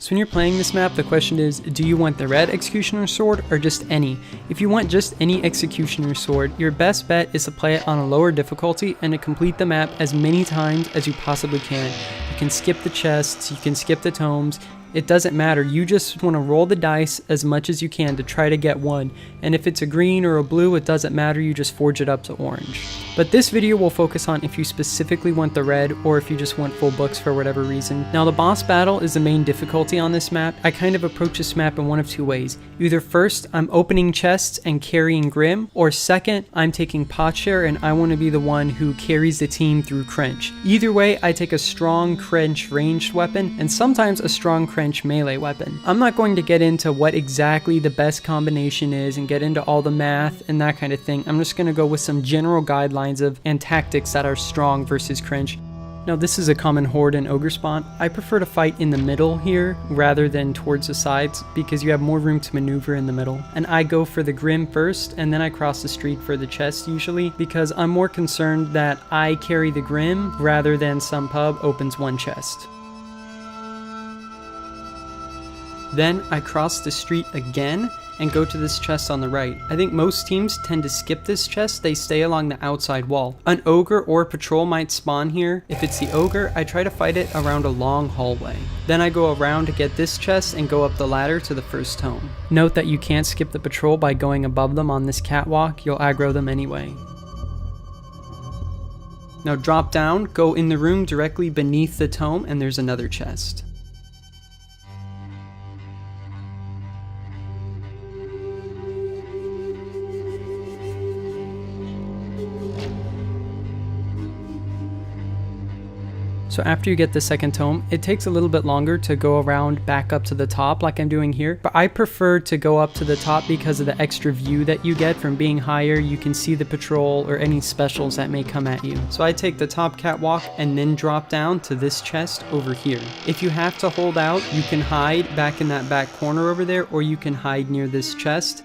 So when you're playing this map, the question is, do you want the red Executioner Sword or just any? If you want just any Executioner Sword, your best bet is to play it on a lower difficulty and to complete the map as many times as you possibly can. You can skip the chests, you can skip the tomes, it doesn't matter. You just want to roll the dice as much as you can to try to get one. And if it's a green or a blue, it doesn't matter, you just forge it up to orange. But this video will focus on if you specifically want the red or if you just want full books for whatever reason. Now the boss battle is the main difficulty on this map. I kind of approach this map in one of two ways. Either first, I'm opening chests and carrying Grim, or second, I'm taking Potshare and I want to be the one who carries the team through Crench. Either way, I take a strong Crench ranged weapon and sometimes a strong Crench melee weapon. I'm not going to get into what exactly the best combination is and get into all the math and that kind of thing. I'm just going to go with some general guidelines of and tactics that are strong versus Crench. Now this is a common horde and ogre spawn. I prefer to fight in the middle here rather than towards the sides because you have more room to maneuver in the middle. And I go for the Grim first and then I cross the street for the chest usually because I'm more concerned that I carry the Grim rather than some pub opens one chest. Then I cross the street again and go to this chest on the right. I think most teams tend to skip this chest, they stay along the outside wall. An ogre or a patrol might spawn here. If it's the ogre, I try to fight it around a long hallway. Then I go around to get this chest and go up the ladder to the first tome. Note that you can't skip the patrol by going above them on this catwalk, you'll aggro them anyway. Now drop down, go in the room directly beneath the tome, and there's another chest. So after you get the second tome, it takes a little bit longer to go around back up to the top like I'm doing here, but I prefer to go up to the top because of the extra view that you get from being higher. You can see the patrol or any specials that may come at you. So I take the top catwalk and then drop down to this chest over here. If you have to hold out, you can hide back in that back corner over there, or you can hide near this chest.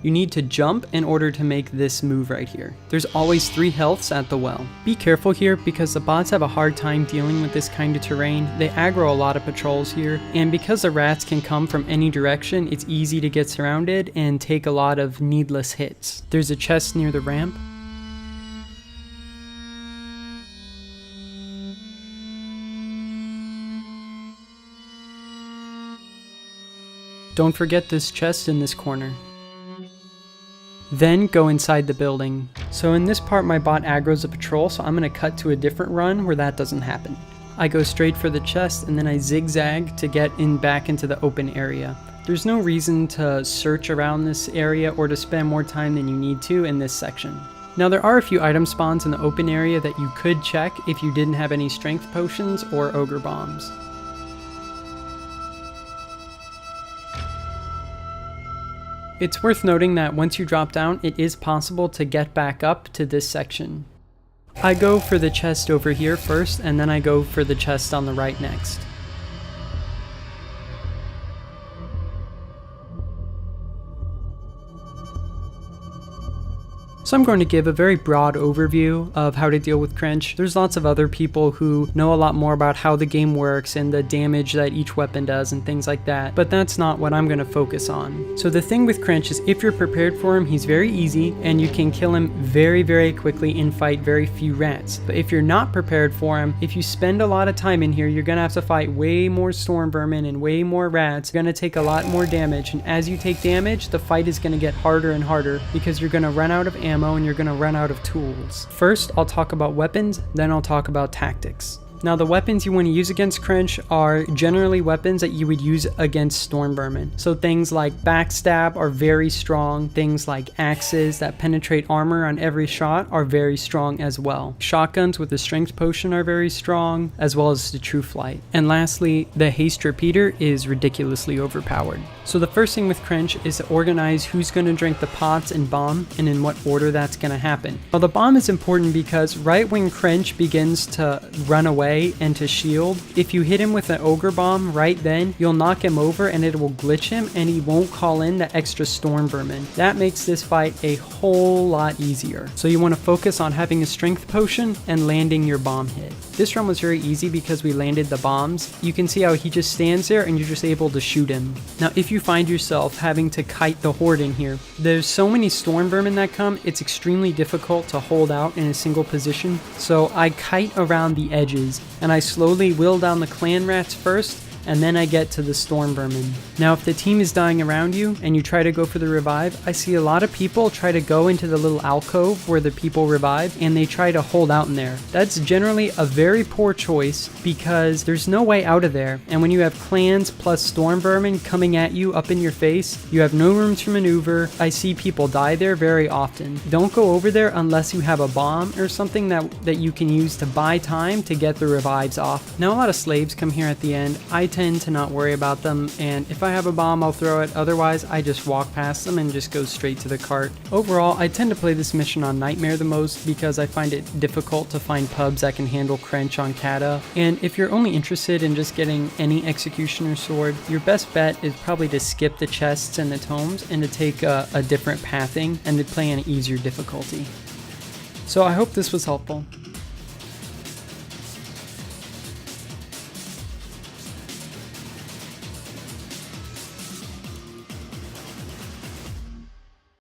You need to jump in order to make this move right here. There's always 3 healths at the well. Be careful here because the bots have a hard time dealing with this kind of terrain. They aggro a lot of patrols here, and because the rats can come from any direction, it's easy to get surrounded and take a lot of needless hits. There's a chest near the ramp. Don't forget this chest in this corner. Then go inside the building. So in this part my bot aggro's a patrol, so I'm going to cut to a different run where that doesn't happen. I go straight for the chest and then I zigzag to get back into the open area. There's no reason to search around this area or to spend more time than you need to in this section. Now there are a few item spawns in the open area that you could check if you didn't have any strength potions or ogre bombs. It's worth noting that once you drop down, it is possible to get back up to this section. I go for the chest over here first, and then I go for the chest on the right next. So I'm going to give a very broad overview of how to deal with Crench. There's lots of other people who know a lot more about how the game works and the damage that each weapon does and things like that, but that's not what I'm going to focus on. So the thing with Crench is if you're prepared for him, he's very easy and you can kill him very, very quickly and fight very few rats. But if you're not prepared for him, if you spend a lot of time in here, you're going to have to fight way more storm vermin and way more rats. You're going to take a lot more damage, and as you take damage, the fight is going to get harder and harder because you're going to run out of ammo and you're going to run out of tools. First, I'll talk about weapons, then I'll talk about tactics. Now the weapons you want to use against Crench are generally weapons that you would use against storm vermin. So things like backstab are very strong, things like axes that penetrate armor on every shot are very strong as well. Shotguns with the strength potion are very strong, as well as the true flight. And lastly, the haste repeater is ridiculously overpowered. So the first thing with Crench is to organize who's going to drink the pots and bomb and in what order that's going to happen. Well, the bomb is important because right when Crench begins to run away and to shield, if you hit him with an ogre bomb right then, you'll knock him over and it will glitch him and he won't call in the extra storm vermin. That makes this fight a whole lot easier. So you want to focus on having a strength potion and landing your bomb hit. This run was very easy because we landed the bombs. You can see how he just stands there and you're just able to shoot him. Now, if you find yourself having to kite the horde in here, there's so many storm vermin that come, it's extremely difficult to hold out in a single position. So I kite around the edges and I slowly wheel down the clan rats first, and then I get to the storm vermin. Now if the team is dying around you and you try to go for the revive, I see a lot of people try to go into the little alcove where the people revive and they try to hold out in there. That's generally a very poor choice because there's no way out of there, and when you have clans plus storm vermin coming at you up in your face, you have no room to maneuver. I see people die there very often. Don't go over there unless you have a bomb or something that you can use to buy time to get the revives off. Now a lot of slaves come here at the end. I tend to not worry about them, and if I have a bomb I'll throw it, otherwise I just walk past them and just go straight to the cart. Overall, I tend to play this mission on Nightmare the most because I find it difficult to find pubs that can handle Crench on Kata, and if you're only interested in just getting any Executioner sword, your best bet is probably to skip the chests and the tomes and to take a different pathing and to play on an easier difficulty. So I hope this was helpful.